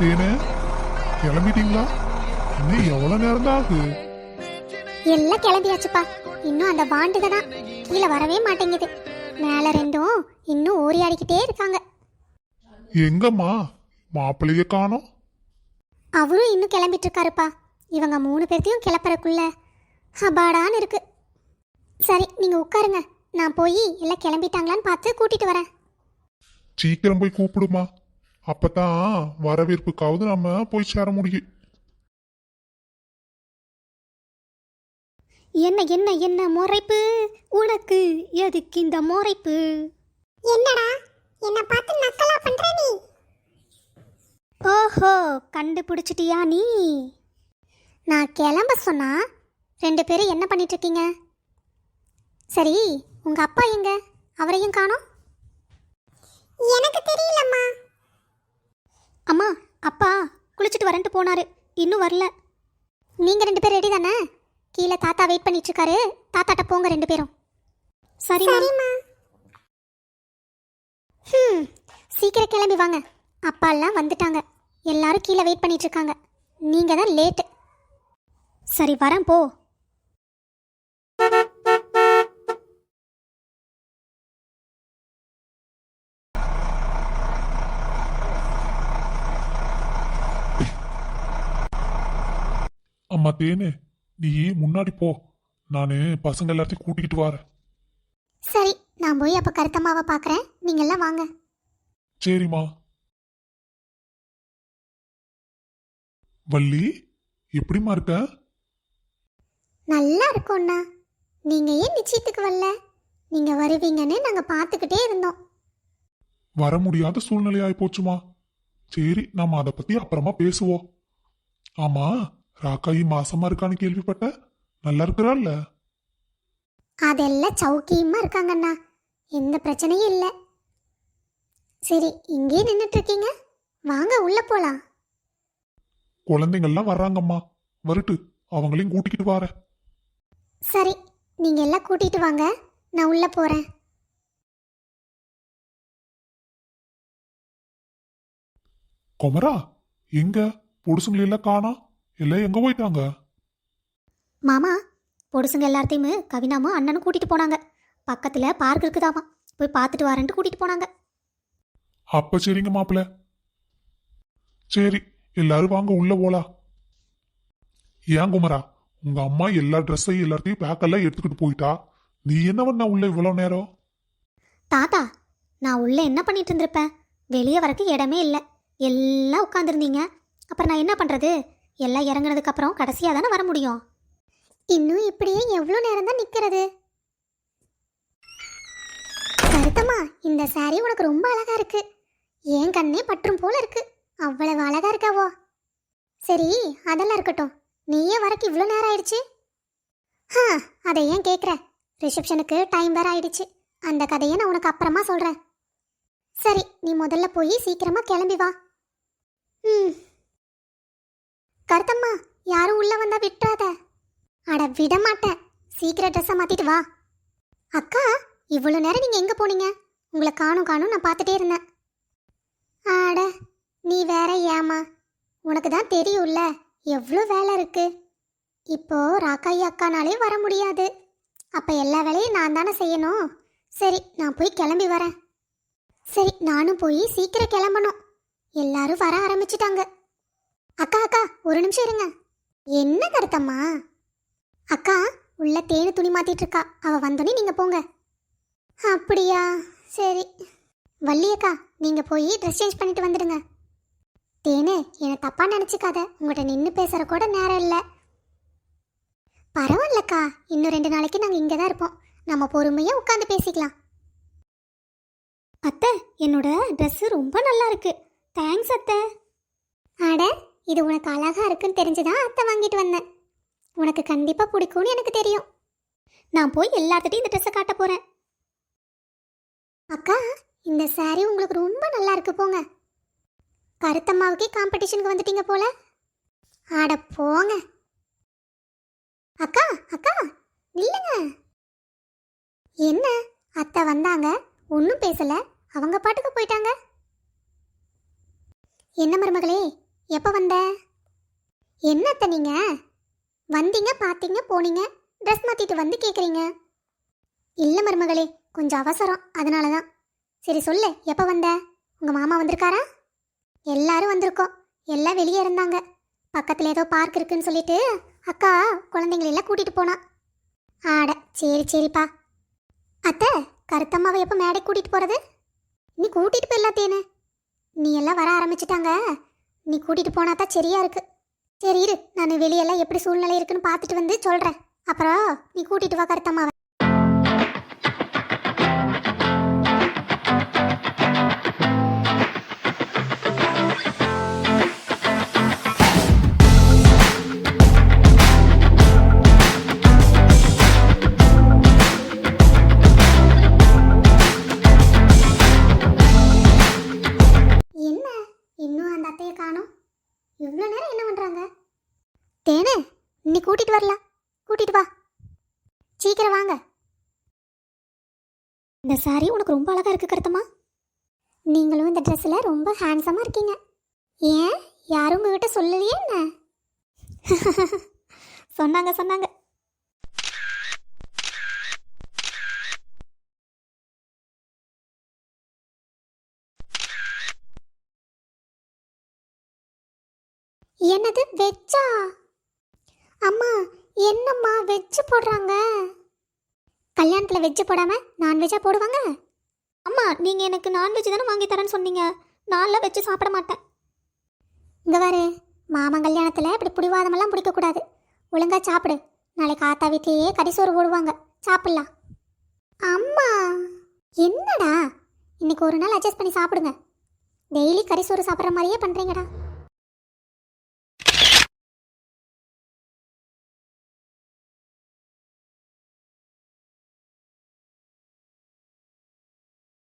தேனே, கிளம்பிட்டீங்களா? இன்னும் எவ்வளவு நேரம் தான் ஆகுது? எல்லாம் கிளம்பியாச்சுப்பா. இன்னும் அந்த வாண்டுக தான் கீழே வரவே மாட்டேங்குது. மேல ரெண்டும் இன்னும் ஓரியாடிக்கிட்டே இருக்காங்க. எங்கம்மா மாப்பிள்ளைய காணோம்? அவரும் இன்னும் கிளம்பிட்டு இருக்காருப்பா. இவங்க 3 பேர்த்தையும் கிளப்புறக்குள்ள அபாடான்னு இருக்கு. சரி, நீங்க உட்காருங்க, நான் போய் எல்லாம் கிளம்பிட்டாங்களான்னு பார்த்து கூட்டிட்டு வரேன். சீக்கிரம் போய் கூப்பிடுமா, அப்பதான் வரவேற்புக்காவது நம்ம போய் சேர முடியும். என்ன என்ன என்ன முறைப்பு உனக்கு? எதுக்கு இந்த முறைப்பு? என்னடா என்ன பார்த்து நக்கலா பண்ற நீ? ஓஹோ, கண்டுபிடிச்சிட்டியா நீ? நான் கிளம்ப சொன்னா 2 பேரும் என்ன பண்ணிட்டு இருக்கீங்க? சரி, உங்க அப்பா எங்க? அவரையும் காணோம். எனக்கு தெரியலம்மா. அம்மா, அப்பா குளிச்சுட்டு வரேன்ட்டு போனாரு, இன்னும் வரல. நீங்க 2 பேரும் ரெடி தானே? கீழே தாத்தா வெயிட் பண்ணிட்டு இருக்காரு, தாத்தாட்ட போங்க 2 பேரும். சரிம்மா. சீக்கிரம் கிளம்பி வாங்க, அப்பா எல்லாம் வந்துட்டாங்க. எல்லாரும் கீழே வெயிட் பண்ணிட்டு இருக்காங்க, நீங்க தான் லேட்டு. சரி, வரேன் போ. அம்மா தேனே, நீ முன்னாடி போ, நானு பசங்க எல்லாத்தையும் கூட்டிக்கிட்டு வரேன். சரி, நான் போய் அப்ப கருத்தம்மாவை பார்க்கறேன், நீங்க எல்லாம் வாங்க. சரிம்மா. வள்ளி, எப்படிம்மா இருக்க? நல்லா இருக்கோண்ணா. நீங்க ஏன் நிச்சயத்துக்கு வரல? நீங்க வருவீங்கன்னு நாங்க பார்த்துக்கிட்டே இருந்தோம். வர முடியாத சூழ்நிலை ஆயி போச்சுமா. சரி, நாம அதை பத்தி அப்புறமா பேசுவோம். ஆமா, ராக்காயி மாசமா இருக்கான்னு கேள்விப்பட்ட, நல்லா இருக்கிறாள்ல? அதெல்லாம் சௌக்கியமா இருக்காங்கண்ணா, எந்த பிரச்சனையும் இல்லை. சரி, இங்கே நின்றுட்டு இருக்கீங்க, வாங்க உள்ள போலாம். குழந்தைங்கள்லாம் வர்றாங்கம்மா, வரட்டு, அவங்களையும் கூட்டிக்கிட்டு வார. சரி, நீங்க எல்லாம் கூட்டிட்டு வாங்க, நான் உள்ள போறேன். குமரா, எங்க பொடுசுங்களெல்லாம் காணா? எல்லாம் எங்க போயிட்டாங்க? மாமா, பொடுசுங்க எல்லாத்தையுமே கவினாமும் அண்ணனும் கூட்டிட்டு போனாங்க. பக்கத்துல பார்க் இருக்குதாமா, போய் பார்த்துட்டு வரேன்ட்டு கூட்டிட்டு போனாங்க. அப்ப சரிங்க மாப்பிள்ள. சரி, எல்லாரும் வாங்க உள்ள போலாம். ஏன் குமரா, உங்க அம்மா எல்லா ட்ரெஸ்ஸையும் எல்லாத்தையும் பேக்கெல்லாம் எடுத்துக்கிட்டு போயிட்டா, நீ என்ன பண்ண உள்ள இவ்வளவு நேரம்? தாத்தா, நான் உள்ள என்ன பண்ணிட்டு இருந்திருப்பேன்? வெளியே வரக்கு இடமே இல்லை, எல்லாம் உட்காந்துருந்தீங்க. அப்புறம் நான் என்ன பண்றது? எல்லாம் இறங்குனதுக்கு அப்புறம் கடைசியா தானே வர முடியும். இன்னும் இப்படியே எவ்வளோ நேரம் தான் நிற்கிறது? கருத்தம்மா, இந்த சாரி உனக்கு ரொம்ப அழகா இருக்கு. ஏன் கண்ணே பற்றும் போல இருக்கு, அவ்வளவு அழகா இருக்காவோ. சரி, அதெல்லாம் இருக்கட்டும், நீயே வரக்கு இவ்வளோ நேரம் ஆயிடுச்சு. அதை ஏன் கேட்குற? ரிசப்ஷனுக்கு டைம் வேற ஆயிடுச்சு, அந்த கதையை நான் உனக்கு அப்புறமா சொல்கிறேன். சரி, நீ முதல்ல போய் சீக்கிரமா கிளம்பி வா. கருத்தம்மா, யாரும் உள்ள வந்தா விட்டுறாத. அட, விட மாட்டேன், சீக்கிரம் ட்ரெஸ்ஸை மாத்திட்டு வா. அக்கா, இவ்வளோ நேரம் நீங்க எங்க போனீங்க? உங்களை காணும் நான் பார்த்துட்டே இருந்தேன். ஆட, நீ வேற ஏமா, உனக்கு தான் தெரியும்ல எவ்வளோ வேலை இருக்கு. இப்போ ராக்காயி அக்கானாலே வர முடியாது, அப்ப எல்லா வேலையும் நான் தானே செய்யணும். சரி, நான் போய் கிளம்பி வரேன். சரி, நானும் போய் சீக்கிரம் கிளம்பணும், எல்லாரும் வர ஆரம்பிச்சிட்டாங்க. அக்கா, ஒரு நிமிஷம் இருங்க. என்ன கருத்தம்மா? அக்கா உள்ள தேனு துணி மாத்திட்டு இருக்கா, அவ வந்தோடனே நீங்க போங்க. அப்படியா, சரி. வள்ளி அக்கா, நீங்க போய் ட்ரெஸ் சேஞ்ச் பண்ணிட்டு வந்துடுங்க. தேனு, என்னை தப்பா நினைச்சுக்காத, உங்கள்கிட்ட நின்று பேசுற கூட நேரம் இல்லை. பரவாயில்லக்கா, இன்னும் 2 நாளைக்கு நாங்கள் இங்கே தான் இருப்போம், நம்ம பொறுமையாக உட்காந்து பேசிக்கலாம். அத்தை, என்னோட ட்ரெஸ்ஸு ரொம்ப நல்லா இருக்கு, தேங்க்ஸ் அத்தை. அட, இது உனக்கு அழகா இருக்குன்னு தெரிஞ்சுதான் அத்தை வாங்கிட்டு வந்தேன். உனக்கு கண்டிப்பாக பிடிக்கும்னு எனக்கு தெரியும். நான் போய் எல்லார்கிட்டையும் இந்த ட்ரெஸ்ஸை காட்ட போகிறேன். அக்கா, இந்த சாரி உங்களுக்கு ரொம்ப நல்லா இருக்கு, போங்க. கருத்தம்மாவுக்கே காம்படிஷனுக்கு வந்துட்டீங்க போல. ஆட போங்க. அக்கா, இல்லைங்க. என்ன, அத்தை வந்தாங்க, ஒன்றும் பேசல, அவங்க பாட்டுக்கு போயிட்டாங்க. என்ன மருமகளே, எப்போ வந்த? என்னத்த நீங்க வந்தீங்க, பார்த்தீங்க, போனீங்க, ட்ரெஸ் மாத்திட்டு வந்து கேட்குறீங்க? இல்லை மருமகளே, கொஞ்சம் அவசரம், அதனால தான். சரி சொல்லு, எப்போ வந்த? உங்கள் மாமா வந்திருக்காரா? எல்லாரும் வந்திருக்கோம். எல்லாம் வெளியே இருந்தாங்க. பக்கத்தில் ஏதோ பார்க் இருக்குன்னு சொல்லிட்டு அக்கா குழந்தைங்களெல்லாம் கூட்டிகிட்டு போனா. ஆட சரி சரிப்பா. அத்தை, கருத்தம்மாவை எப்போ மேடை கூட்டிகிட்டு போகிறது? நீ கூட்டிகிட்டு போயிடலாத்தேனே. நீ எல்லாம் வர ஆரம்பிச்சிட்டாங்க. நீ கூட்டிகிட்டு போனா தான் சரியா இருக்கு. சரி இரு, நான் வெளியெல்லாம் எப்படி சூழ்நிலை இருக்குன்னு பார்த்துட்டு வந்து சொல்கிறேன். அப்புறம் நீ கூட்டிகிட்டு வா கருத்தம்மாவை. என்ன இன்னும் அந்த அத்தையை காணோம்? இவ்வளோ நேரம் என்ன பண்ணுறாங்க? தேனே, நீ கூட்டிட்டு வரலாம். கூட்டிட்டு வா, சீக்கிரம் வாங்க. இந்த சாரி உனக்கு ரொம்ப அழகா இருக்கு கருத்தம்மா. நீங்களும் இந்த ட்ரெஸ்ஸில் ரொம்ப ஹேண்ட்ஸமாக இருக்கீங்க. ஏன் யாரும் உங்ககிட்ட சொல்லலையே என்ன? சொன்னாங்க சொன்னாங்க. என்னது வெஜ்ஜா? அம்மா, என்னம்மா வெஜ்ஜு போடுறாங்க? கல்யாணத்தில் வெஜ்ஜு போடாமல் நான்வெஜ்ஜாக போடுவாங்க? அம்மா, நீங்கள் எனக்கு நான்வெஜ் தானே வாங்கி தரேன்னு சொன்னீங்க. நான்லாம் வெஜ்ஜு சாப்பிட மாட்டேன். இங்கே பாரு, மாமா கல்யாணத்தில் இப்படி பிடிவாதமெல்லாம் பிடிக்கக்கூடாது. ஒழுங்கா சாப்பிடு. நாளைக்கு ஆத்தா வீட்லேயே கறிசோறு போடுவாங்க, சாப்பிட்லாம். அம்மா, என்னடா இன்னைக்கு ஒரு நாள் அட்ஜஸ்ட் பண்ணி சாப்பிடுங்க. டெய்லி கறிசோறு சாப்பிட்ற மாதிரியே பண்ணுறீங்கடா.